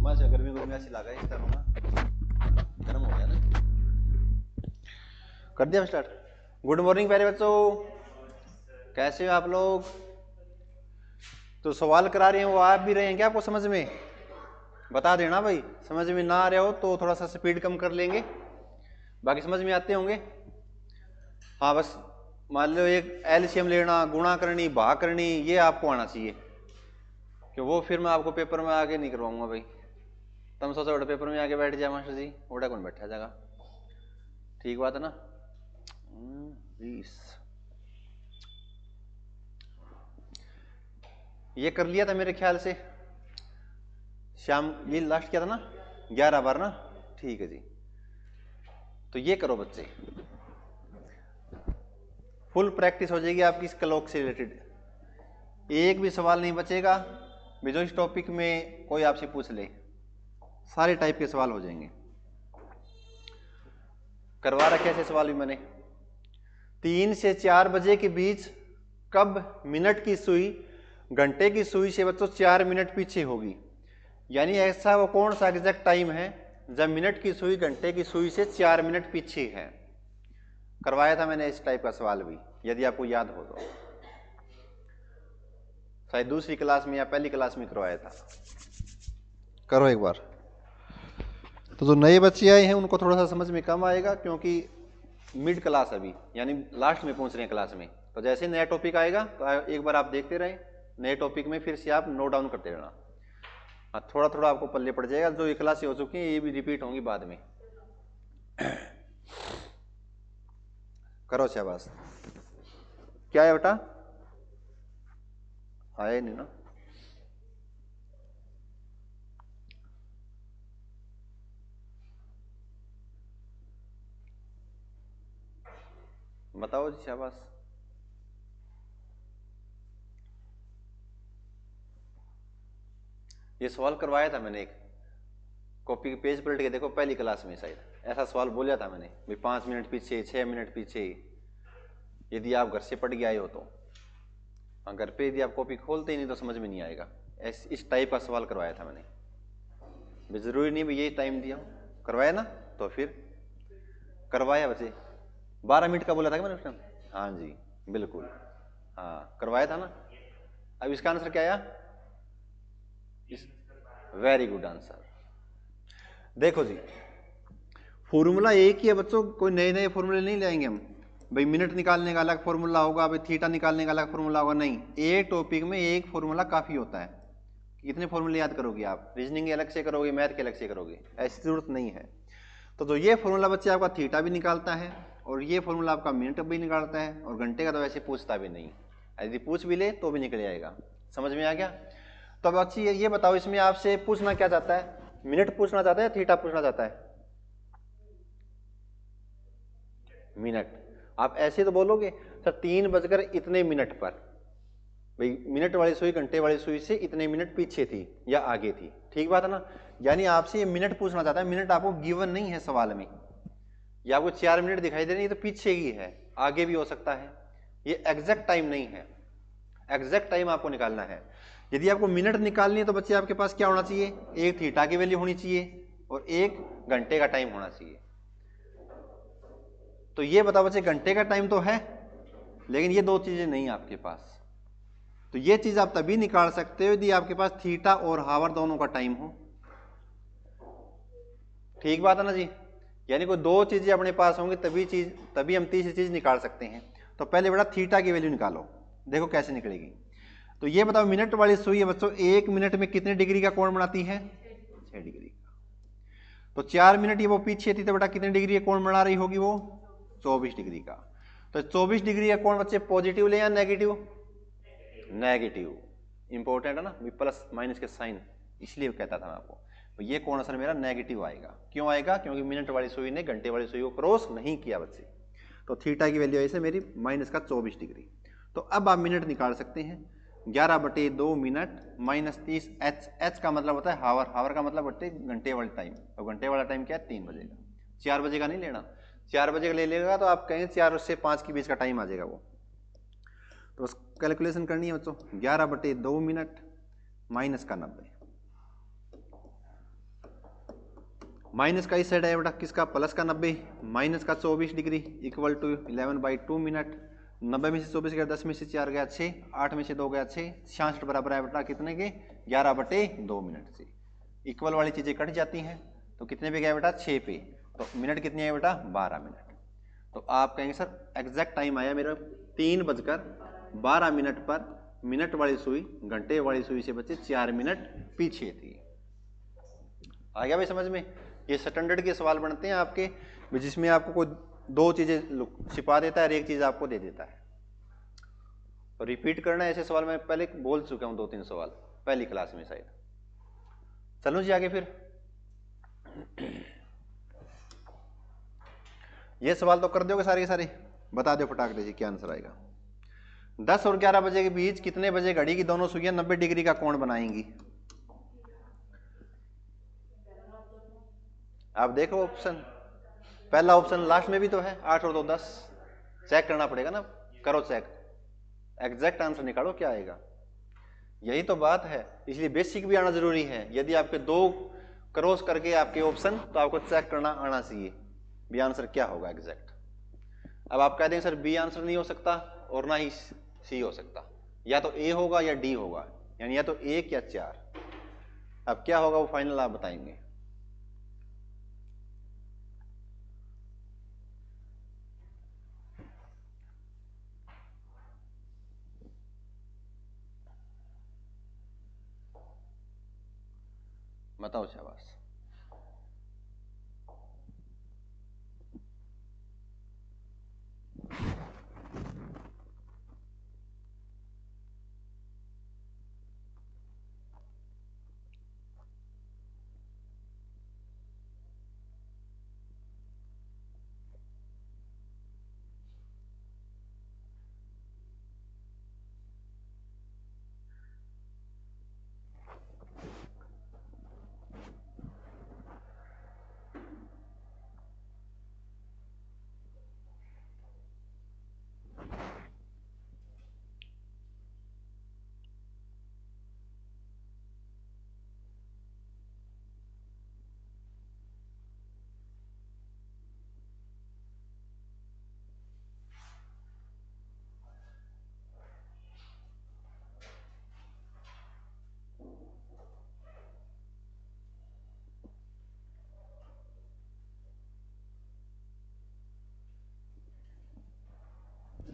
मास गर्मी को ऐसी लगा इस टाइम ना गर्म हो गया ना। कर दिया स्टार्ट। गुड मॉर्निंग प्यारे बच्चों, कैसे हो आप लोग? तो सवाल करा रहे हैं वो आप भी रहे हैं क्या? आपको समझ में बता देना भाई, समझ में ना आ रहे हो तो थोड़ा सा स्पीड कम कर लेंगे, बाकी समझ में आते होंगे। हाँ बस मान लो एक एलसीएम लेना, गुणा करनी, भाग करनी, ये आपको आना चाहिए, कि वो फिर मैं आपको पेपर में आगे नहीं करवाऊंगा भाई। तुम सोचो बड़े पेपर में आके बैठ जाए मास्टर जी, ओडा कौन बैठा जाएगा? ठीक बात है ना। 20 ये कर लिया था मेरे ख्याल से शाम, ये लास्ट किया था ना 11 बार ना। ठीक है जी, तो ये करो बच्चे, फुल प्रैक्टिस हो जाएगी आपकी इस क्लॉक से रिलेटेड। एक भी सवाल नहीं बचेगा जो इस टॉपिक में कोई आपसे पूछ ले, सारे टाइप के सवाल हो जाएंगे। करवा रखे ऐसे सवाल भी मैंने। 3 से 4 बजे के बीच कब मिनट की सुई घंटे की सुई से बच्चों 4 मिनट पीछे होगी? यानी ऐसा वो कौन सा एग्जैक्ट टाइम है जब मिनट की सुई घंटे की सुई से 4 मिनट पीछे है? करवाया था मैंने इस टाइप का सवाल भी, यदि आपको याद हो तो। शायद दूसरी क्लास में या पहली क्लास में करवाया था। करो एक बार। तो जो नए बच्चे आए हैं उनको थोड़ा सा समझ में कम आएगा, क्योंकि मिड क्लास अभी यानी लास्ट में पहुंच रहे हैं क्लास में। तो जैसे नया टॉपिक आएगा तो एक बार आप देखते रहें, नए टॉपिक में फिर से आप नोट डाउन करते रहना। हाँ थोड़ा थोड़ा आपको पल्ले पड़ जाएगा, जो ये क्लासें हो चुकी हैं ये भी रिपीट होंगी बाद में। करो शाबाश। क्या है बेटा? आया नहीं ना? बताओ जी शाबाश। ये सवाल करवाया था मैंने, एक कॉपी के पेज पलट के देखो, पहली क्लास में शायद ऐसा सवाल बोला था मैंने भाई 5 मिनट पीछे, 6 मिनट पीछे, यदि आप घर से पढ़ के आए हो तो। घर पे यदि आप कॉपी खोलते ही नहीं तो समझ में नहीं आएगा। इस टाइप का सवाल करवाया था मैंने। जरूरी नहीं भाई यही टाइम दिया, करवाया ना तो फिर करवाया बच्चे। 12 मिनट का बोला था कि मैंने उस टाइम? हाँ जी बिल्कुल, हाँ करवाया था ना। अब इसका आंसर क्या आया? Very good answer. देखो जी, फॉर्मूला एक ही है बच्चों, कोई नए नए फॉर्मूले नहीं लाएंगे हम भाई। मिनट निकालने का अलग फॉर्मूला होगा, भाई थीटा निकालने का अलग फॉर्मूला होगा, नहीं। एक टॉपिक में एक फॉर्मूला काफी होता है। कितने फॉर्मूले याद करोगे आप? रीजनिंग के अलग से करोगे, मैथ के अलग से करोगे, ऐसी जरूरत नहीं है। तो ये फॉर्मूला बच्चे आपका थीटा भी निकालता है, और ये फॉर्मूला आपका मिनट भी निकालता है, और घंटे का तो वैसे पूछता भी नहीं, यदि पूछ भी ले तो भी निकल जाएगा। समझ में आ गया? तो अब अच्छी ये बताओ, इसमें आपसे पूछना क्या चाहता है? मिनट पूछना चाहता है, थीटा पूछना चाहता है? मिनट। आप ऐसे तो बोलोगे सर 3 बजकर इतने मिनट पर, भाई मिनट वाली सुई घंटे वाली सुई से इतने मिनट पीछे थी या आगे थी, ठीक बात है ना। यानी आपसे ये मिनट पूछना चाहता है, मिनट आपको गिवन नहीं है सवाल में। ये आपको 4 मिनट दिखाई दे रही है तो पीछे ही है, आगे भी हो सकता है, ये एग्जैक्ट टाइम नहीं है। एग्जैक्ट टाइम आपको निकालना है। यदि आपको मिनट निकालनी है तो बच्चे आपके पास क्या होना चाहिए? एक थीटा की वैल्यू होनी चाहिए और एक घंटे का टाइम होना चाहिए। तो ये बताओ बच्चे, घंटे का टाइम तो है लेकिन ये दो चीजें नहीं आपके पास। तो ये चीज आप तभी निकाल सकते हो यदि आपके पास थीटा और हावर दोनों का टाइम हो। ठीक बात है ना जी। यानी कोई दो चीजें अपने पास होंगी तभी हम तीसरी चीज निकाल सकते हैं। तो पहले बेटा थीटा की वैल्यू निकालो, देखो कैसे निकलेगी। तो ये बताओ, मिनट वाली सुई है बच्चों, 1 मिनट में कितने डिग्री का कोण बनाती है? 6 डिग्री का। तो 4 मिनट ये वो पीछे थी तो बेटा कितने डिग्री का कोण बना रही होगी वो? 24 डिग्री का। तो 24 डिग्री का कोण बच्चे पॉजिटिव ले या नेगेटिव? नेगेटिव। इंपॉर्टेंट है ना, प्लस माइनस के साइन, इसलिए कहता था मैं आपको। तो ये कोण असल मेरा नेगेटिव आएगा। क्यों आएगा? क्योंकि मिनट वाली सुई ने घंटे वाली सुई को क्रॉस नहीं किया बच्चे। तो थीटा की वैल्यू ऐसे मेरी माइनस का 24 डिग्री। तो अब आप मिनट निकाल सकते हैं। 11/2 मिनट माइनस 30, एच का मतलब होता है हावर, हावर का मतलब होता है घंटे वाला टाइम। तो घंटे वाला टाइम क्या है? 3 बजे का। 4 बजे का नहीं लेना, 4 बजे का ले लेगा तो आप कहें 4 से 5 के बीच का टाइम आ जाएगा वो। तो बस कैलकुलेशन करनी है बच्चों, 11/2 मिनट माइनस का 90। माइनस का इस साइड है बेटा किसका, प्लस का 90, माइनस का 24 डिग्री इक्वल टू 11/2 मिनट। 90 में से 24 गया, 10 में से 4 गया 6, 8 में से 2 गया 6, 66 बराबर है बेटा कितने के, 11/2 मिनट से। इक्वल वाली चीजें कट जाती हैं, तो कितने पे गया बेटा, 6 पे। तो मिनट कितने है बेटा, 12 मिनट। तो आप कहेंगे सर एग्जैक्ट टाइम आया मेरा 3:12 पर, मिनट वाली सुई घंटे वाली सुई से बचे 4 मिनट पीछे थी। आ गया भाई समझ में। ये स्टैंडर्ड के सवाल बनते हैं आपके, जिसमें आपको कोई दो चीजें छिपा देता है और एक चीज आपको दे देता है। तो रिपीट करना ऐसे सवाल मैं पहले बोल चुका हूं 2-3 सवाल पहली क्लास में शायद। चलो जी आगे फिर। ये सवाल तो कर दोगे सारे के सारे, बता दो फटाक से क्या आंसर आएगा। 10 और 11 बजे के बीच कितने बजे घड़ी की दोनों सुइयां 90 डिग्री का कोण बनाएंगी। आप देखो ऑप्शन, पहला ऑप्शन लास्ट में भी तो है, 8 और 2 10। चेक करना पड़ेगा ना, करो चेक, एग्जैक्ट आंसर निकालो क्या आएगा। यही तो बात है, इसलिए बेसिक भी आना जरूरी है। यदि आपके 2 क्रॉस करके आपके ऑप्शन, तो आपको चेक करना आना चाहिए बी आंसर क्या होगा एग्जैक्ट। अब आप कह देंगे सर बी आंसर नहीं हो सकता और ना ही सी हो सकता, या तो ए होगा या डी होगा, यानी या तो 1 या 4। अब क्या होगा वो फाइनल आप बताएंगे। बताओ शाबाश।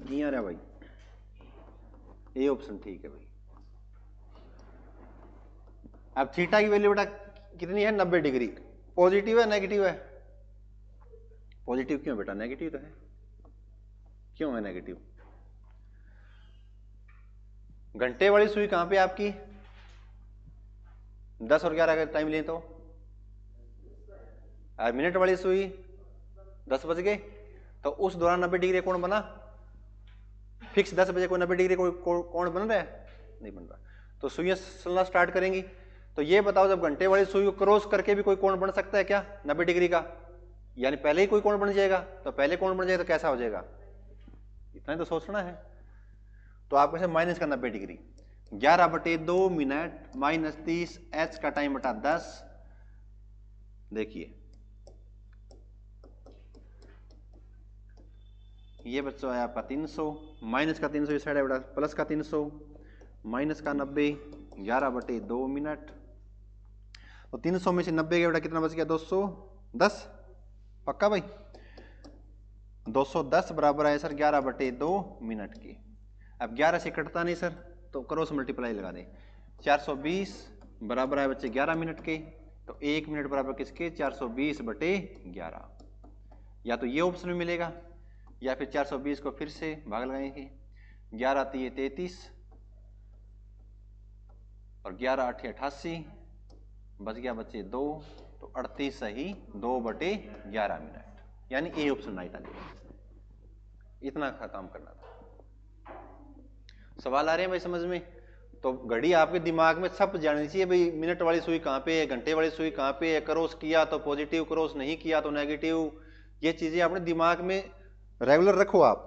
नहीं आ रहा भाई, ए ऑप्शन ठीक है भाई। अब थीटा की वैल्यू बेटा कितनी है, 90 डिग्री। पॉजिटिव है नेगेटिव है, पॉजिटिव क्यों बेटा, नेगेटिव तो है, क्यों है नेगेटिव। घंटे वाली सुई कहां पे आपकी, 10 और 11 का टाइम लें तो, और मिनट वाली सुई 10 बज गए, तो उस दौरान 90 डिग्री कोण बना, फिक्स 10 बजे कोई 90 डिग्री कोण बन रहा है, नहीं बन रहा। तो सुइयां चलना स्टार्ट करेंगी। तो ये बताओ जब घंटे वाली सुई को क्रॉस करके भी कोई कोण बन सकता है क्या 90 डिग्री का, यानी पहले ही कोई कोण बन जाएगा, तो पहले कोण बन जाएगा तो कैसा हो जाएगा, इतना ही तो सोचना है। तो आप कैसे माइनस का 90 डिग्री, 11/2 मिनट माइनस 30 एच का टाइम बटा 10। देखिए ये बच्चों है आपका 300, माइनस का 300 इस साइड है बेटा प्लस का 300, माइनस का 90, 11/2 मिनट। तो 300 में से 90 का बेटा कितना बच गया, 210। पक्का भाई, 210 बराबर है सर 11/2 मिनट की। अब 11 से कटता नहीं सर, तो क्रॉस मल्टीप्लाई लगा दें, 420 बराबर है बच्चे 11 मिनट के। तो 1 मिनट बराबर किसके, 420/11। या तो ये ऑप्शन में मिलेगा, या फिर 420 को फिर से भाग लगाएंगे, 11 आती है 33 और 11 8 88, बच गया बच्चे 2, तो 38 सही 2/11 मिनट, यानी ए ऑप्शन राइट आ जाएगा। इतना काम करना था। सवाल आ रहे हैं भाई समझ में। तो घड़ी आपके दिमाग में छप जानी चाहिए भाई, मिनट वाली सुई कहां पे है, घंटे वाली सुई कहां पे है, क्रॉस किया तो पॉजिटिव, क्रॉस नहीं किया तो नेगेटिव। ये चीजें अपने दिमाग में रेगुलर रखो आप।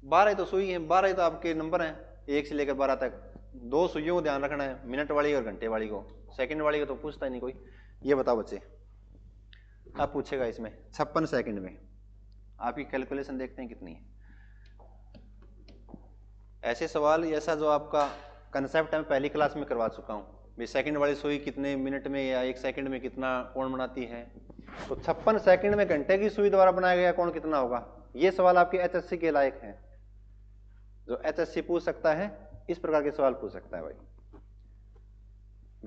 12 तो सुई है, 12 तो आपके नंबर हैं 1 से लेकर 12 तक। 2 सुइयों को ध्यान रखना है, मिनट वाली और घंटे वाली को, सेकंड वाली को तो पूछता ही नहीं कोई। ये बताओ बच्चे, अब पूछेगा इसमें 56 सेकंड में, आपकी कैलकुलेशन देखते हैं कितनी है। ऐसे सवाल ऐसा जो आपका कंसेप्ट मैं पहली क्लास में करवा चुका हूँ, भाई सेकंड वाली सुई कितने मिनट में या 1 सेकंड में कितना कोण बनाती है, तो 56 सेकंड में घंटे की सुई द्वारा बनाया गया कोण कितना होगा। ये सवाल आपके एचएससी के लायक है, जो एचएससी पूछ सकता है, इस प्रकार के सवाल पूछ सकता है भाई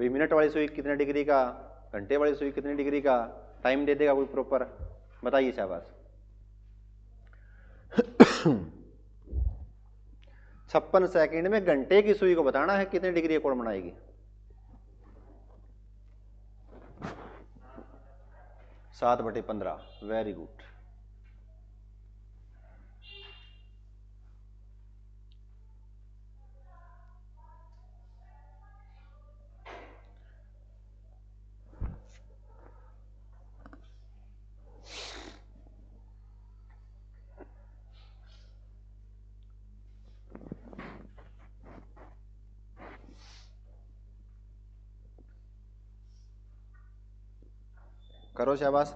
मिनट वाली सुई कितने डिग्री का, घंटे वाली सुई कितने डिग्री का, टाइम दे देगा कोई प्रॉपर, बताइए शाबाश। 56 सेकंड में घंटे की सुई को बताना है कितने डिग्री कोण बनाएगी। 7/15, वेरी गुड। करो शाबाश।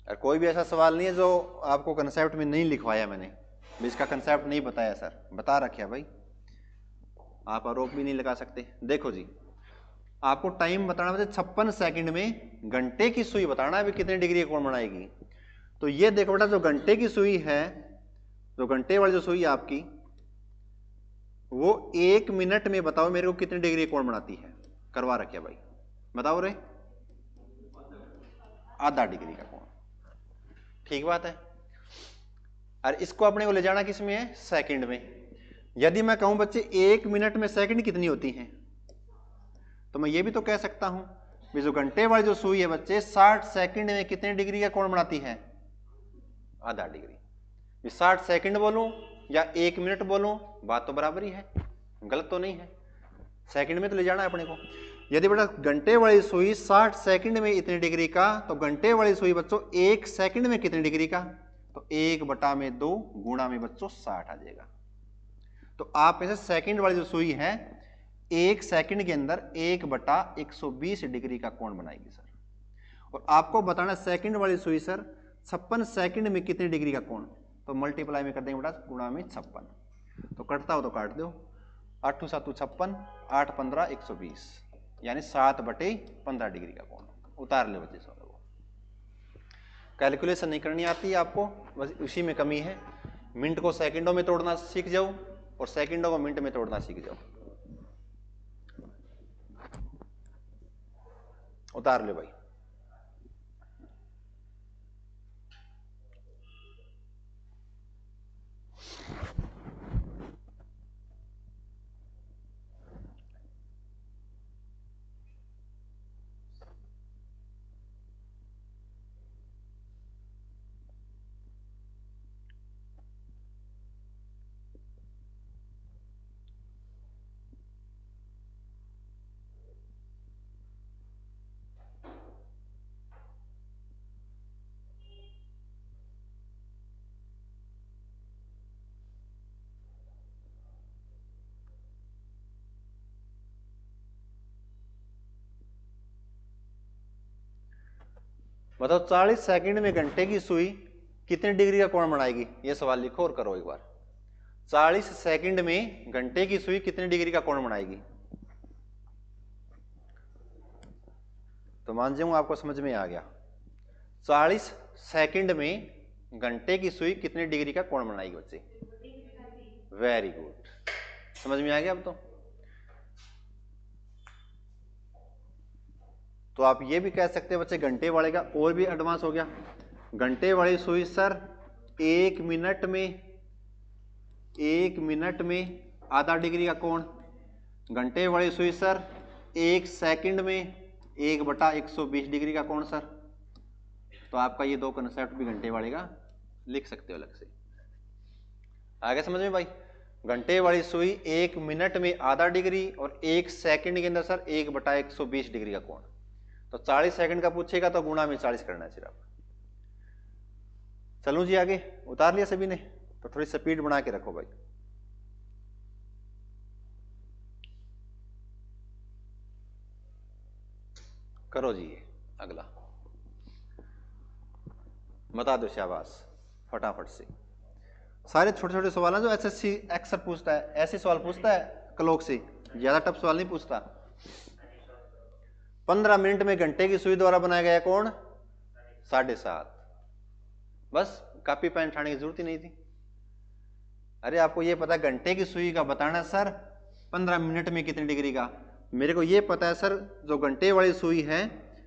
और कोई भी ऐसा सवाल नहीं है जो आपको कंसेप्ट में नहीं लिखवाया मैंने, इसका कंसेप्ट नहीं बताया सर, बता रखा भाई, आप आरोप भी नहीं लगा सकते। देखो जी, आपको टाइम बताना है 56 सेकंड में घंटे की सुई बताना है कितने डिग्री कोण बनाएगी। तो ये देखो बेटा, जो घंटे की सुई है, जो घंटे वाली जो सुई है आपकी, वो 1 मिनट में बताओ मेरे को कितने डिग्री कोण बनाती है, करवा रखे भाई, बताओ रे, आधा डिग्री का कोण, ठीक बात है। और इसको अपने को ले जाना किस में है, सेकंड में। यदि मैं कहूं बच्चे 1 मिनट में सेकंड कितनी होती है, तो मैं ये भी तो कह सकता हूं जो घंटे वाली जो सुई है बच्चे 60 सेकंड में कितने डिग्री का कोण बनाती है, आधा डिग्री। 60 सेकंड बोलूं या 1 मिनट बोलूं, बात तो बराबर ही है, गलत तो नहीं है, सेकंड में तो ले जाना है अपने को। यदि बेटा घंटे वाली सुई 60 सेकंड में इतनी डिग्री का, तो घंटे वाली सुई बच्चों 1 सेकंड में कितनी डिग्री का, तो 1/2 गुणा में बच्चों 60 आ जाएगा। तो आप ऐसे सेकंड वाली जो सुई है 1 सेकंड के अंदर 1/120 डिग्री का कोण बनाएगी सर। और आपको बताना सेकंड वाली सुई सर 56 सेकंड में कितनी डिग्री का कोण, तो मल्टीप्लाई में कर देंगे बेटा गुणा में 56, तो कटता हो तो काट दो, 8 7 56, 8 15 120, यानी 7/15 डिग्री का कोण। उतार ले बच्चे सब लोग, कैलकुलेशन नहीं करनी आती है आपको, बस उसी में कमी है। मिनट को सेकंडों में तोड़ना सीख जाओ और सेकंडों को मिनट में तोड़ना सीख जाओ। उतार ले भाई। बताओ 40 सेकंड में घंटे की सुई कितने डिग्री का कोण बनाएगी, ये सवाल लिखो और करो एक बार। 40 सेकंड में घंटे की सुई कितने डिग्री का कोण बनाएगी, तो मान जाऊं आपको समझ में आ गया। 40 सेकंड में घंटे की सुई कितने डिग्री का कोण बनाएगी बच्चे, वेरी गुड, समझ में आ गया अब तो आप ये भी कह सकते हैं बच्चे घंटे वाले का और भी एडवांस हो गया। घंटे वाली सुई सर 1 मिनट में आधा डिग्री का कोण, घंटे वाली सुई सर 1 सेकंड में 1/120 डिग्री का कोण सर। तो आपका ये 2 कंसेप्ट भी घंटे वाले का लिख सकते हो अलग से। आगे समझ में भाई, घंटे वाली सुई 1 मिनट में आधा डिग्री और 1 सेकंड के अंदर सर 1/120 डिग्री का कोण। तो 40 सेकंड का पूछेगा तो गुणा में 40 करना है सिर्फ। चलूं जी आगे, उतार लिया सभी ने। तो थोड़ी स्पीड बना के रखो भाई। करो जी, ये अगला बता दो, शाबाश, फटाफट से। सारे छोटे छोटे सवाल हैं जो एसएससी अक्सर पूछता है, ऐसे सवाल पूछता है क्लॉक से, ज्यादा टफ सवाल नहीं पूछता। 15 मिनट में घंटे की सुई द्वारा बनाया गया कौन? 7.5। बस कॉपी पेन उठाने की जरूरत ही नहीं थी। अरे आपको ये पता है घंटे की सुई का बताना सर 15 मिनट में कितनी डिग्री का? मेरे को ये पता है सर, जो घंटे वाली सुई है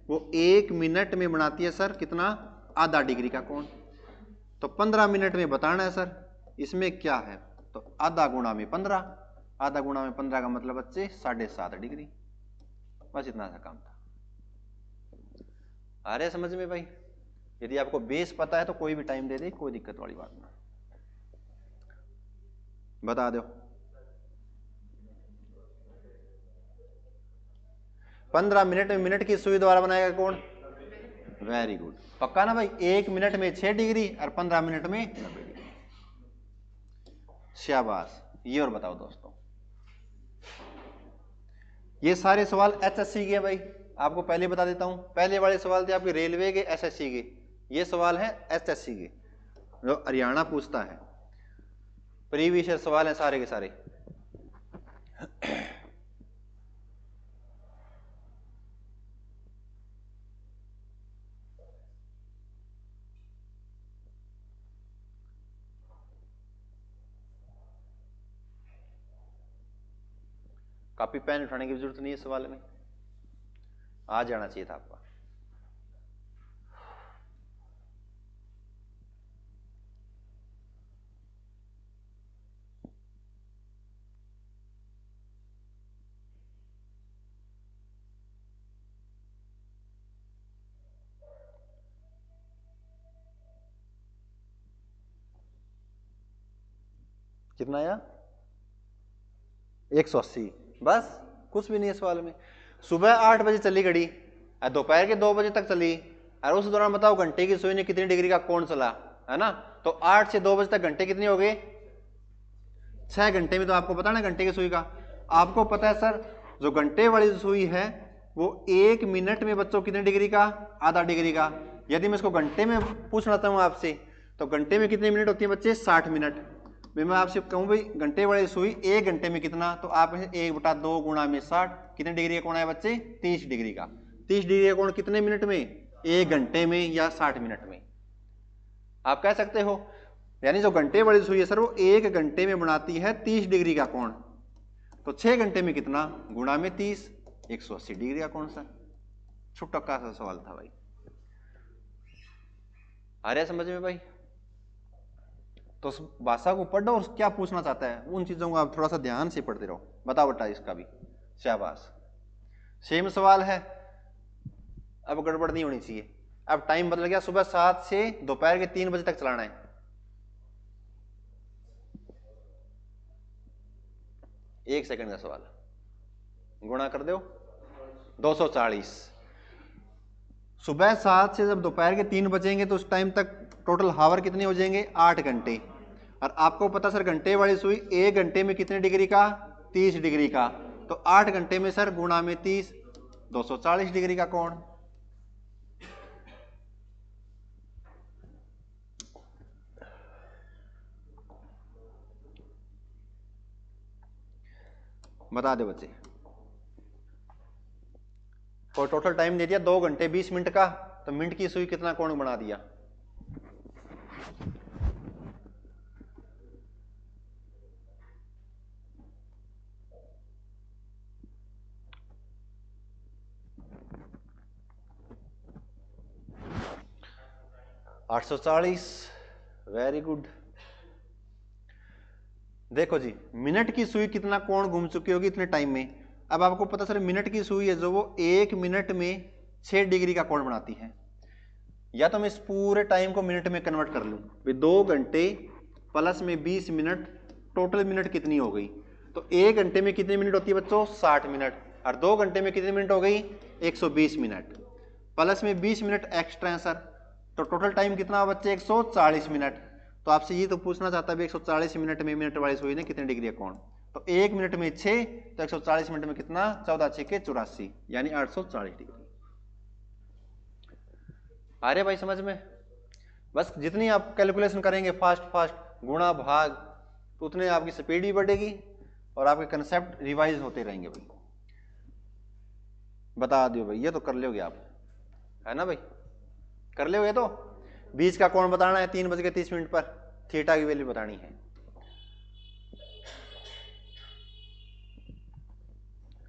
वो 1 मिनट में बनाती है सर कितना? आधा डिग्री का कोण। तो 15 मिनट में बताना है सर, इसमें क्या है? तो आधा गुणा में 15, आधा गुणा में 15 का मतलब बच्चे 7.5 डिग्री। बस इतना सा काम था। आ रहे समझ में भाई? यदि आपको बेस पता है तो कोई भी टाइम दे दे, कोई दिक्कत वाली बात नहीं। बता दो। 15 मिनट में मिनट की सुई द्वारा बनाएगा कौन? वेरी गुड, पक्का ना भाई? 1 मिनट में 6 डिग्री और 15 मिनट में 90 डिग्री। शाबाश। ये और बताओ दोस्तों, ये सारे सवाल एचएससी के भाई, आपको पहले बता देता हूं। पहले वाले सवाल थे आपके रेलवे के, एसएससी के। ये सवाल है एचएससी के, जो हरियाणा पूछता है। प्रीवियस सवाल है सारे के सारे। कॉपी पेन उठाने की जरूरत नहीं है सवाल में, आ जाना चाहिए था आपका। कितना आया? 180। बस कुछ भी नहीं है सवाल में। सुबह 8 बजे चली घड़ी और दोपहर के 2 बजे तक चली, और उस दौरान बताओ घंटे की सुई ने कितनी डिग्री का कोण चला, है ना? तो 8 से 2 बजे तक घंटे कितनी हो गई? 6 घंटे में। तो आपको पता ना घंटे की सुई का? आपको पता है सर, जो घंटे वाली सुई है वो 1 मिनट में बच्चों कितने डिग्री का? आधा डिग्री का। यदि मैं इसको घंटे में पूछना चाहूँ आपसे, तो घंटे में कितने मिनट होती है बच्चे? 60 मिनट। मैं आपसे कहूँ भाई घंटे वाली सुई 1 घंटे में कितना, तो आप 1/2 गुणा में 60, कितने डिग्री का कोण है बच्चे? 30 डिग्री का। 30 डिग्री का कोण कितने मिनट में? 1 घंटे में या 60 मिनट में, आप कह सकते हो। यानी जो घंटे वाली सुई है सर वो 1 घंटे में बनाती है 30 डिग्री का कोण। तो 6 घंटे में कितना? गुणा में 30, 180 डिग्री का कोण सर। छुटक्का सा सवाल था भाई। आ रहा है समझ में भाई? तो उस भाषा को पढ़ो और क्या पूछना चाहता है उन चीजों को आप थोड़ा सा ध्यान से पढ़ते रहो। बताओ बेटा इसका भी। शाबाश। सेम सवाल है, अब गड़बड़ नहीं होनी चाहिए। अब टाइम बदल गया, सुबह 7 से दोपहर के 3 बजे तक चलाना है। एक सेकंड का सवाल, गुणा कर दो 240। सुबह 7 से जब दोपहर के 3 बजेंगे तो उस टाइम तक टोटल हावर कितने हो जाएंगे? 8 घंटे। और आपको पता सर घंटे वाली सुई 1 घंटे में कितने डिग्री का? 30 डिग्री का। तो 8 घंटे में सर गुणा में 30, 240 डिग्री का कोण। बता दे बच्चे। और टोटल टाइम दे दिया 2 घंटे 20 मिनट का, तो मिनट की सुई कितना कोण बना दिया? $840। Very good. देखो जी, मिनट की सुई कितना कोण घूम चुकी होगी इतने टाइम में। अब आपको पता सर मिनट की सुई है जो वो 1 मिनट में 6 डिग्री का कोण बनाती है। या तो मैं इस पूरे टाइम को मिनट में कन्वर्ट कर लूं, 2 घंटे प्लस में 20 मिनट, टोटल मिनट कितनी हो गई? तो 1 घंटे में कितनी मिनट होती है बच्चों? 60 मिनट। और 2 घंटे में कितनी मिनट हो गई? 120 मिनट। प्लस में 20 मिनट एक्स्ट्रा है सर, तो टोटल टाइम कितना बच्चे? 140 मिनट। तो आपसे ये तो पूछना चाहता है 140 मिनट में मिनट वाली सुई ने कितने डिग्री का कोण, तो 1 मिनट में 6, तो 140 मिनट में कितना, 14 6 के 84, यानी 840 डिग्री। आ रहे भाई समझ में? बस जितनी आप कैलकुलेशन करेंगे फास्ट फास्ट गुणा भाग, तो उतने आपकी स्पीड भी बढ़ेगी और आपके कंसेप्ट रिवाइज होते रहेंगे भाई। बता दियो भाई, ये तो कर लोगे आप, है ना भाई, कर लोगे। तो बीच का कोण बताना है 3:30 पर, थीटा की वैल्यू बतानी है।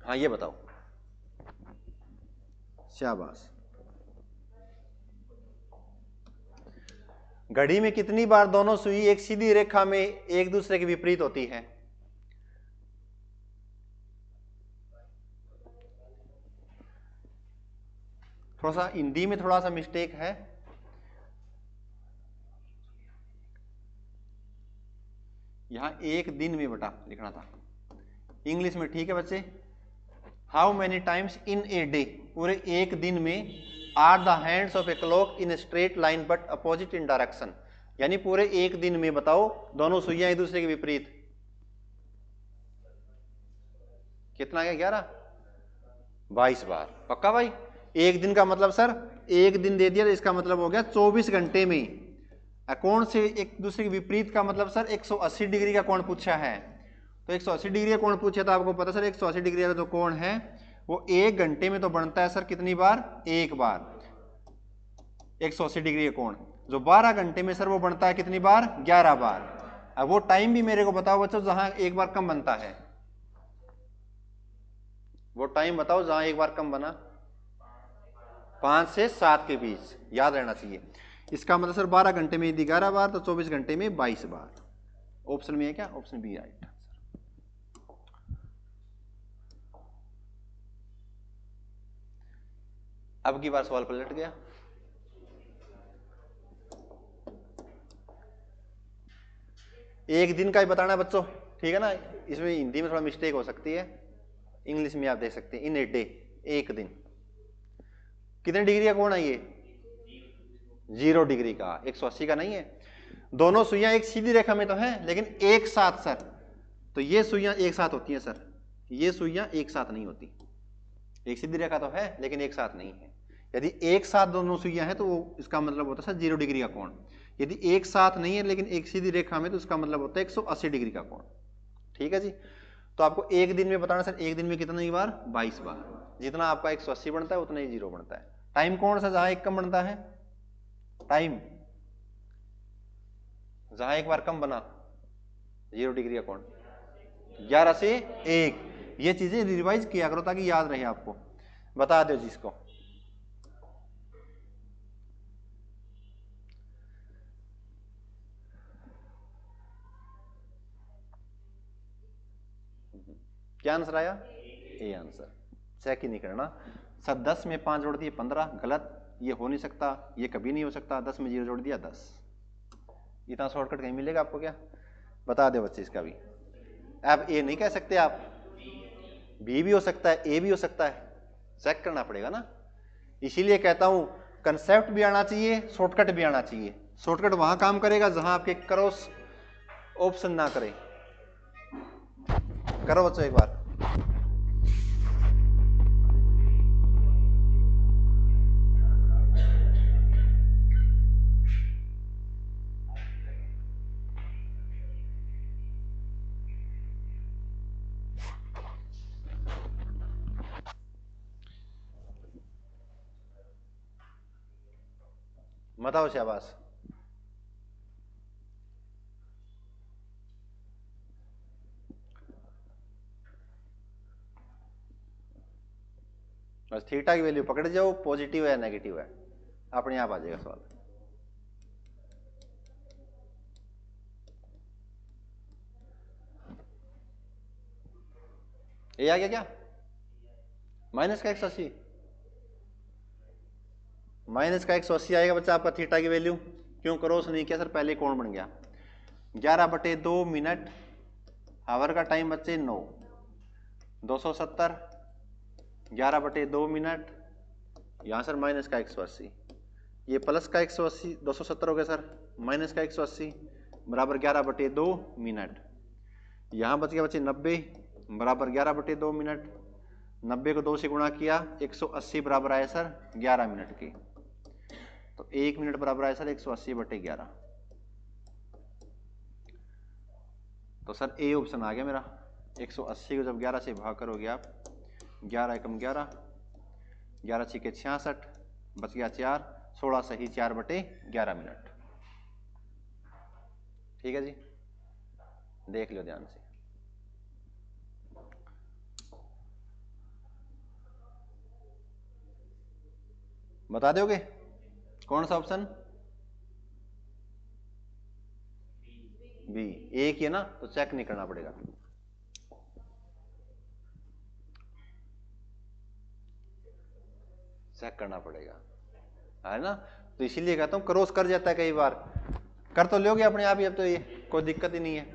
हाँ ये बताओ, शाबाश। घड़ी में कितनी बार दोनों सुई एक सीधी रेखा में एक दूसरे के विपरीत होती है? थोड़ा सा हिंदी में थोड़ा सा मिस्टेक है, यहां एक दिन में बटा लिखना था, इंग्लिश में ठीक है बच्चे। How many times in a day, पूरे एक दिन में are the hands of a clock in straight line but opposite in direction, यानी पूरे एक दिन में बताओ दोनों सुइयां एक दूसरे के विपरीत, कितना गया 11, 22 बार। पक्का भाई? एक दिन का मतलब सर, एक दिन दे दिया तो इसका मतलब हो गया 24 घंटे में। कोण से एक दूसरे के विपरीत का मतलब सर 180 डिग्री का कोण पूछा है, तो 180 डिग्री का कोण पूछा, तो आपको पता सर 180 डिग्री का जो कोण है वो एक घंटे में तो बनता है सर कितनी बार, एक बार। 180 डिग्री का कोण जो 12 घंटे में सर वो बनता है कितनी बार, 11 बार। अब वो टाइम भी मेरे को बताओ बच्चों जहां एक बार कम बनता है, वो टाइम बताओ जहां एक बार कम बना, 5 से 7 के बीच, याद रहना चाहिए। इसका मतलब सर 12 घंटे में यदि 11 बार तो 24 घंटे में 22 बार। ऑप्शन में है क्या, ऑप्शन बी राइट। अब की बार सवाल पलट गया। एक दिन का ही बताना है बच्चों, ठीक है ना, इसमें हिंदी में थोड़ा मिस्टेक हो सकती है, इंग्लिश में आप देख सकते हैं। इन ए डे, एक दिन कितने डिग्री का कोण है ये, 0 डिग्री का, 180 का नहीं है। दोनों सुइयां एक सीधी रेखा में तो है लेकिन एक साथ सर, तो ये सुइयां एक साथ होती हैं सर, ये सुइयां एक साथ नहीं होती। एक सीधी रेखा तो है लेकिन एक साथ नहीं है। यदि एक साथ दोनों सुइयां हैं तो वो इसका मतलब होता है सर 0 डिग्री का कोण। यदि एक साथ नहीं है लेकिन एक सीधी रेखा में तो उसका मतलब होता है 180 डिग्री का कोण। ठीक है जी। तो आपको एक दिन में बताना सर, एक दिन में कितनी बार, 22 बार। जितना आपका 180 बनता है उतना ही 0 बनता है। टाइम कौन सा जहां एक कम बनता है, टाइम जहां एक बार कम बना 0 डिग्री का कोण, 11 से 1। ये चीजें रिवाइज किया करो ताकि याद रहे आपको। बता दो जिसको, क्या आंसर आया, ए आंसर। चेक ही नहीं करना सर, 10 में 5 जोड़ दिए 15, गलत, ये हो नहीं सकता, ये कभी नहीं हो सकता। 10 में 0 जोड़ दिया 10। इतना शॉर्टकट कहीं मिलेगा आपको क्या? बता दे बच्चे इसका भी। अब ए नहीं कह सकते आप, बी भी हो सकता है, ए भी हो सकता है, चेक करना पड़ेगा ना। इसीलिए कहता हूं कंसेप्ट भी आना चाहिए, शॉर्टकट भी आना चाहिए। शॉर्टकट वहां काम करेगा जहां आपके क्रॉस ऑप्शन ना करे। करो बच्चों एक बार। बताओ शाबाश। बस थीटा की वैल्यू पकड़ जाओ, पॉजिटिव है या नेगेटिव है, अपने आप आ जाएगा सवाल। ये आ गया क्या, माइनस का 180, माइनस का 180 आएगा बच्चा आपका थीटा की वैल्यू। क्यों क्रॉस नहीं किया सर, पहले कोण बन गया। 11/2 मिनट, हावर का टाइम बच्चे 9, 270, 11/2 मिनट, यहां सर माइनस का 180, ये प्लस का 180, 270 हो गया सर, माइनस का 180, बराबर 11/2 मिनट। यहाँ बच गया बच्चे 90 बराबर 11/2 मिनट। 90 को 2 से गुणा किया 180 बराबर आया सर 11 मिनट के। तो 1 मिनट बराबर आया सर 180/11। तो सर ए ऑप्शन आ गया मेरा। 180 को जब 11 से भाग करोगे आप 11 एकम 11, 11 छिके 66, बच गया 4, 16 सही 4/11 मिनट। ठीक है जी, देख लो ध्यान से। बता दोगे कौन सा ऑप्शन? बी। एक ही है ना, तो चेक नहीं करना पड़ेगा। चेक करना पड़ेगा, है ना। तो इसीलिए कहता हूं क्रॉस कर जाता है कई बार, कर तो लोगे अपने आप ही, अब तो ये कोई दिक्कत ही नहीं है।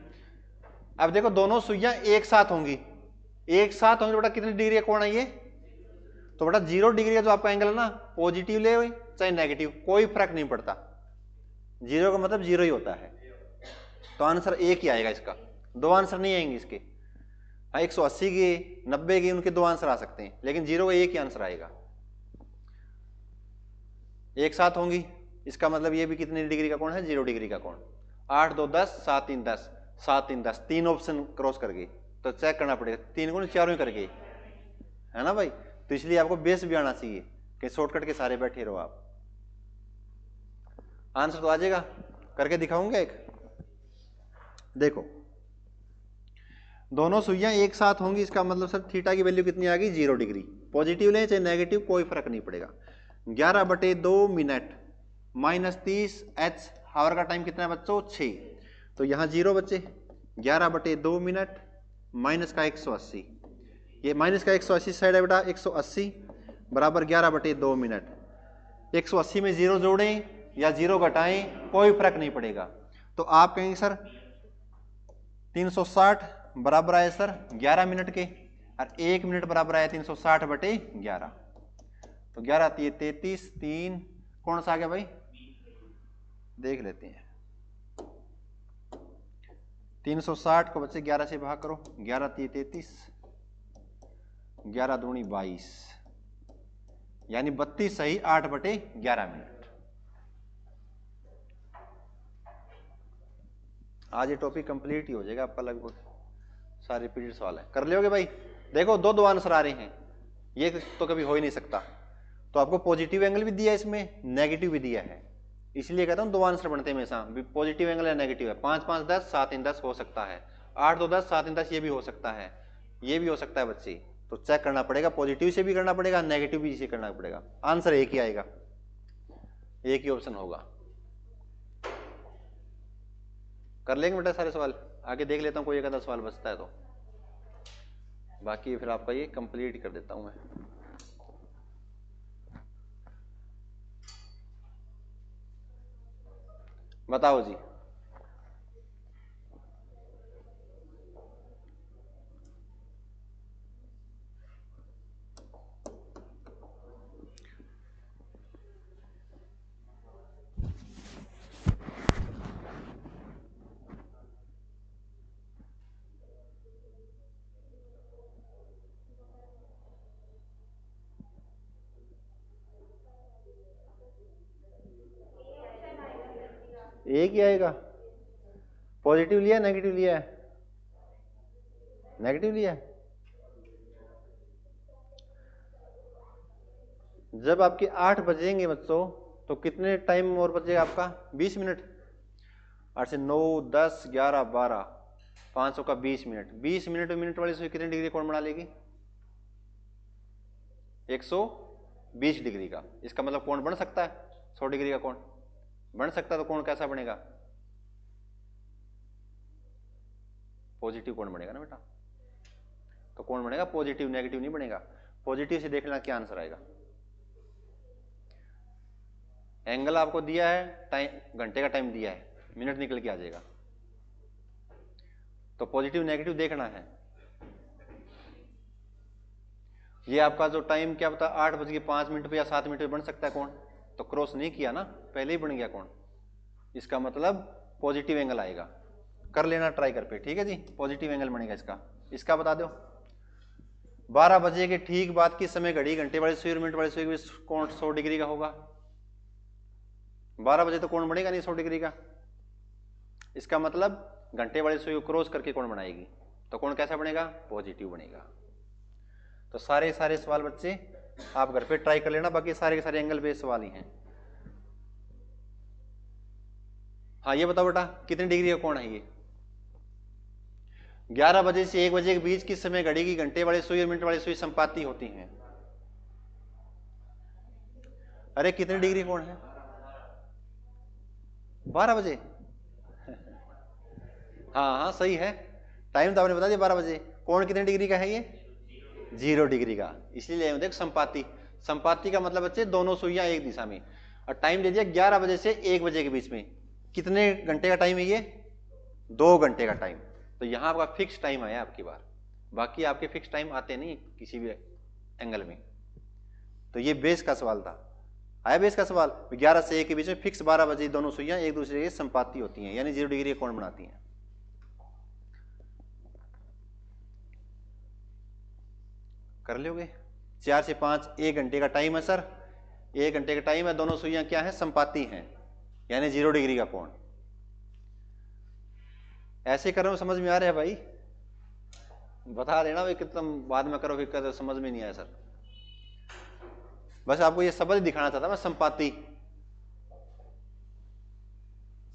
अब देखो दोनों सुइयां एक साथ होंगी, एक साथ होंगी तो बेटा कितनी डिग्री का कोण है ये? तो बेटा 0 डिग्री का जो आपका एंगल है ना, पॉजिटिव ले चाहे नेगेटिव कोई फर्क नहीं पड़ता, 0 का मतलब 0 ही होता है। तो आंसर एक ही आएगा इसका, दो आंसर नहीं आएंगे इसके। हाँ 180 की 90 की उनके दो आंसर आ सकते हैं, लेकिन 0 का एक ही आंसर आएगा। एक साथ होंगी इसका मतलब ये भी कितनी डिग्री का कोण है? 0 डिग्री का कोण। 8 2 10 7 3 10 7 3 10, तीन ऑप्शन क्रॉस करके तो चेक करना पड़ेगा, 3 गुण 4 करके, है ना भाई। तो इसलिए आपको बेस भी आना चाहिए कि शॉर्टकट के सारे बैठे रहो आप। आंसर तो आ जाएगा, करके दिखाऊंगा एक। देखो दोनों सुइयां एक साथ होंगी, इसका मतलब सर थीटा की वैल्यू कितनी आ गई? 0 डिग्री। पॉजिटिव लें चाहे नेगेटिव कोई फर्क नहीं पड़ेगा। 11/2 मिनट माइनस 30 एच हावर का टाइम कितना है बच्चों? 6। तो यहाँ 0 बच्चे, 11/2 मिनट माइनस का 180, ये माइनस का 180 साइड है बेटा, 180 बराबर 11/2 मिनट। 180 में 0 जोड़ें या 0 घटाएं कोई फर्क नहीं पड़ेगा। तो आप कहेंगे सर 360 बराबर आए सर 11 मिनट के, और 1 मिनट बराबर आया 360/11। तो 11 33 3 कौन सा आ गया भाई? देख लेते हैं। 360 को बच्चे 11 से भाग करो, 11 33, 11 दूनी 22, यानी 32 सही 8/11 मिनट। आज ये टॉपिक कंप्लीट ही हो जाएगा आपका, लगभग सारे रिपीटेड सवाल है, कर लोगे भाई। देखो दो आंसर आ रहे हैं, ये तो कभी हो ही नहीं सकता। तो आपको पॉजिटिव एंगल भी दिया है इसमें, नेगेटिव भी दिया है, इसलिए कहता हूं दो आंसर बनते हैं हमेशा, पॉजिटिव एंगल या नेगेटिव है। 5 5 10 7 3 10 हो सकता है, 8 2 10 7 3 10 ये भी हो सकता है, ये भी हो सकता है बच्चे। तो चेक करना पड़ेगा, पॉजिटिव से भी करना पड़ेगा, नेगेटिव भी से करना पड़ेगा। आंसर एक ही आएगा, एक ही ऑप्शन होगा। कर लेंगे बेटा सारे सवाल, आगे देख लेता हूं कोई एक आधा सवाल बचता है तो, बाकी फिर आपका ये कंप्लीट कर देता हूं मैं। बताओ जी। एक ही आएगा। पॉजिटिव लिया नेगेटिव लिया है? नेगेटिव लिया है। जब आपके 8 बजेंगे बच्चों तो कितने टाइम और बचेगा आपका? 20 मिनट। 8 से 9 10 11 12 500 का 20 मिनट। 20 मिनट मिनट वाली सुई कितनी डिग्री कोण बना लेगी? 120 डिग्री का। इसका मतलब कोण बन सकता है 100 डिग्री का कोण बन सकता है। तो कोण कैसा बनेगा? पॉजिटिव कोण बनेगा ना बेटा। तो कोण बनेगा पॉजिटिव, नेगेटिव नहीं बनेगा। पॉजिटिव से देखना क्या आंसर आएगा। एंगल आपको दिया है, टाइम घंटे का टाइम दिया है, मिनट निकल के आ जाएगा। तो पॉजिटिव नेगेटिव देखना है। ये आपका जो टाइम क्या बता 8:05 पे या 7 मिनट पे बन सकता है कोण, तो क्रॉस नहीं किया ना, पहले ही बन गया कोण। इसका मतलब पॉजिटिव एंगल आएगा। कर लेना ट्राई कर पे, ठीक है जी। पॉजिटिव एंगल बनेगा इसका। इसका बता दो 12 बजे के ठीक बाद किस समय घड़ी घंटे वाली सुई और मिनट वाली सुई के बीच कोण 100 डिग्री का होगा? 12 बजे तो कोण बनेगा नहीं 100 डिग्री का। इसका मतलब घंटे वाली सुई को क्रॉस करके कोण बनाएगी, तो कोण कैसा बनेगा? पॉजिटिव बनेगा। तो सारे सवाल बच्चे आप घर पे ट्राई कर लेना, बाकी सारे के सारे एंगल बेस्ड सवाल ही हैं। हाँ ये बताओ बेटा कितनी डिग्री का कोण है ये? 11 बजे से 1 बजे के बीच किस समय घड़ी की घंटे वाली सुई और मिनट वाली सुई संपाती होती हैं? अरे कितनी डिग्री कोण है? 12 बजे। हाँ सही है, टाइम तो आपने बता दिया 12 बजे। कोण कितने डिग्री का है ये? 0 डिग्री का। इसलिए देख संपाती, संपाती का मतलब बच्चे दोनों सुइयां एक दिशा में, और टाइम दे दिया 11 बजे से 1 बजे के बीच में। कितने घंटे का टाइम है ये? 2 घंटे का टाइम। तो यहां आपका फिक्स टाइम आया आपकी बार, बाकी आपके फिक्स टाइम आते नहीं किसी भी एंगल में। तो ये बेस का सवाल था, आया बेस का सवाल। 11 से 1 के बीच में फिक्स 12 बजे दोनों सुइयां एक दूसरे के संपाती होती हैं, यानी 0 डिग्री का कोण बनाती हैं। कर लोगे? 4 से 5 1 घंटे का टाइम है सर, 1 घंटे का टाइम है, दोनों सुइयां क्या है? संपाती हैं, यानी 0 डिग्री का कोण। ऐसे कर रहे हो समझ में आ रहा है भाई? बता देना भाई, कितना बाद में करो फिर समझ में नहीं आया सर। बस आपको ये शब्द दिखाना चाहता मैं, संपाती।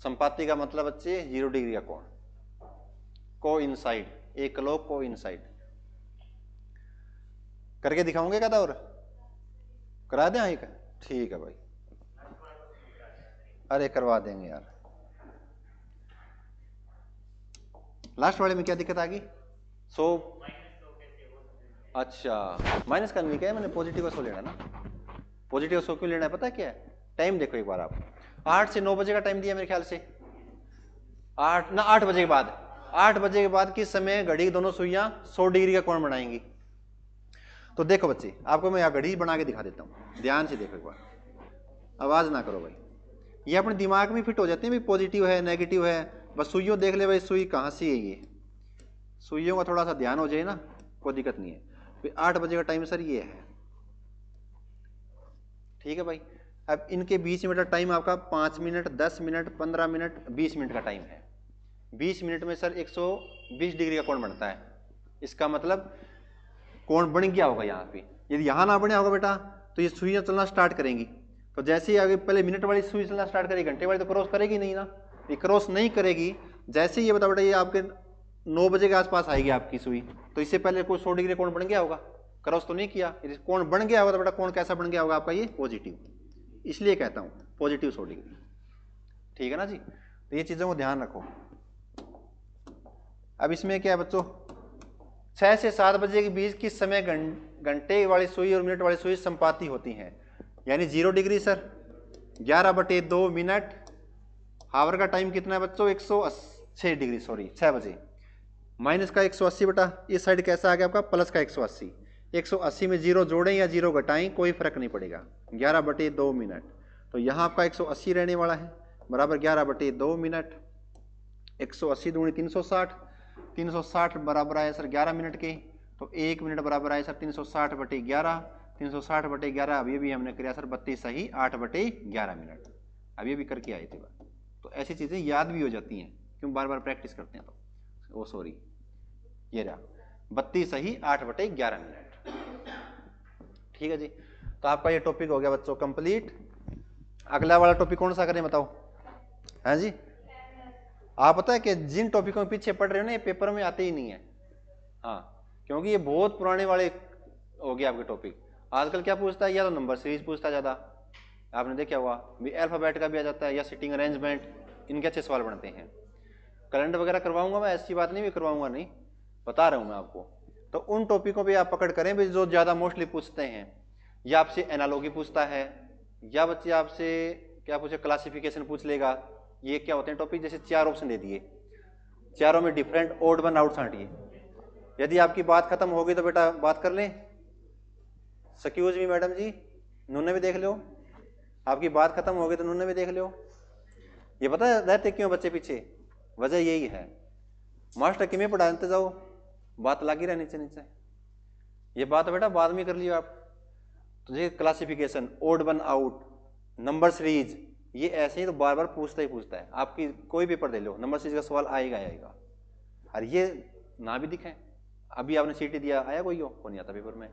संपाती का मतलब बच्चे 0 डिग्री का कोण, कोइंसाइड, एक लोग कोइंसाइड। करके दिखाऊंगे क्या था? और करा दें? एक ठीक है भाई, अरे करवा देंगे यार। लास्ट वाले में क्या दिक्कत आ गई? 100। अच्छा माइनस करने का है मैंने, पॉजिटिव का 100 लेना ना। पॉजिटिव 100 क्यों लेना है पता है क्या है? टाइम देखो एक बार आप, 8 से 9 बजे का टाइम दिया मेरे ख्याल से, 8 बजे के बाद। 8 बजे के बाद किस समय घड़ी दोनों सुइयां 100 डिग्री का कोण बनाएंगी? तो देखो बच्चे आपको मैं घड़ी बना के दिखा देता हूं, ध्यान से देखो एक बार, आवाज ना करो भाई। ये अपने दिमाग में फिट हो जाते हैं भाई, पॉजिटिव है नेगेटिव है, बस सुइयों देख ले भाई सुई कहां से है। ये सुइयों का थोड़ा सा ध्यान हो जाए ना, कोई दिक्कत नहीं है। फिर 8 बजे का टाइम सर ये है, ठीक है भाई। अब इनके बीच में टाइम आपका 5 मिनट 10 मिनट 15 मिनट 20 मिनट का टाइम है। 20 मिनट में सर 120 डिग्री का कोण बनता है। इसका मतलब कोण बन गया होगा यहाँ पे। यदि यहाँ ना बना होगा बेटा तो ये सुइयां चलना स्टार्ट करेंगी। तो जैसे ही आगे पहले मिनट वाली सुई चलना स्टार्ट करेगी, घंटे वाली तो क्रॉस करेगी नहीं ना, ये क्रॉस नहीं करेगी। जैसे ही ये बता बेटा ये आपके 9 बजे के आसपास आएगी आपकी सुई, तो इससे पहले कोई 100 डिग्री कोण बन गया होगा, क्रॉस तो नहीं किया। यदि कोण बन गया होगा तो बेटा कोण कैसा बन गया होगा आपका? ये पॉजिटिव। इसलिए कहता हूं पॉजिटिव 100 डिग्री, ठीक है ना जी। तो ये चीजों को ध्यान रखो। अब इसमें क्या है बच्चों, 6 से 7 बजे के बीच किस समय घंटे वाली सुई और मिनट वाली सुई संपाती होती हैं? यानी 0 डिग्री सर, 11/2 मिनट। हावर का टाइम कितना है बच्चों? 106 डिग्री, सॉरी 6 बजे। माइनस का 180 बेटा, इस साइड कैसा आ गया आपका? प्लस का 180। 180 में 0 जोड़ें या 0 घटाएं कोई फर्क नहीं पड़ेगा। 11/2 मिनट, तो यहाँ आपका 180 रहने वाला है, बराबर 11/2 मिनट। 180 दूनी 360, 360 बराबर आया सर 11 मिनट के, तो 1 मिनट बराबर आया सर 360/11। 360/11 अभी भी हमने किया सर 32 सही 8/11 मिनट, अभी भी करके आए थे। तो ऐसी चीजें याद भी हो जाती हैं, क्यों बार बार प्रैक्टिस करते हैं। तो सॉरी ये रहा 32 सही 8/11 मिनट, ठीक है जी। तो आपका ये टॉपिक हो गया बच्चों कंप्लीट। अगला वाला टॉपिक कौन सा करें बताओ? है जी, आप पता है कि जिन टॉपिकों में पीछे पढ़ रहे हो ना, ये पेपर में आते ही नहीं है। हाँ, क्योंकि ये बहुत पुराने वाले हो गए आपके टॉपिक। आजकल क्या पूछता है, या तो नंबर सीरीज पूछता है ज्यादा, आपने देखा हुआ भी, अल्फाबेट का भी आ जाता है, या सिटिंग अरेंजमेंट, इनके अच्छे सवाल बनते हैं। करंट वगैरह करवाऊंगा मैं, ऐसी बात नहीं भी करवाऊंगा नहीं, बता रहा हूं मैं आपको। तो उन टॉपिकों पे आप पकड़ करें भी जो ज्यादा मोस्टली पूछते हैं। या आपसे एनालॉगी पूछता है, या बच्चे आपसे क्या पूछे, क्लासिफिकेशन पूछ लेगा। ये क्या होते हैं टॉपिक, जैसे 4 ऑप्शन दे दिए, चारों में डिफरेंट ओड वन आउट छांटिए। यदि आपकी बात खत्म होगी तो बेटा बात कर लें, एक्सक्यूज मी मैडम जी, नूने भी देख लो। आपकी बात खत्म होगी तो नूने भी देख लो। ये पता है रहते क्यों बच्चे पीछे? वजह यही है, मास्टर कि में पढ़ाते जाओ, बात लगी रहा नीचे नीचे। ये बात बेटा बाद में कर लियो आप। तो ये classification, odd one out, number series, ये ऐसे ही तो बार बार पूछता ही पूछता है। आपकी कोई पेपर दे लो, नंबर सीरीज का सवाल आएगा आएगा। और ये ना भी दिखे, अभी आपने सीटी दिया, आया कोई हो? नहीं आता पेपर में,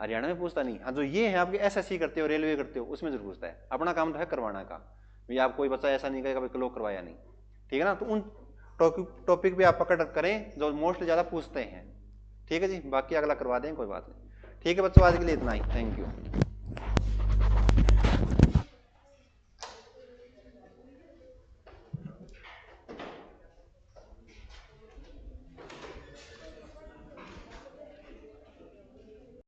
हरियाणा में पूछता नहीं। हाँ, जो ये है आपके एसएससी करते हो, रेलवे करते हो, उसमें जरूर पूछता है। अपना काम तो है करवाना का, भाई आप कोई बच्चा ऐसा नहीं कहेगा क्लोक करवाया नहीं, ठीक है ना। तो उन टॉपिक पे आप पकड़ करें जो मोस्टली ज्यादा पूछते हैं, ठीक है जी। बाकी अगला करवा दें, कोई बात नहीं। ठीक है बच्चों, आज के लिए इतना ही, थैंक यू।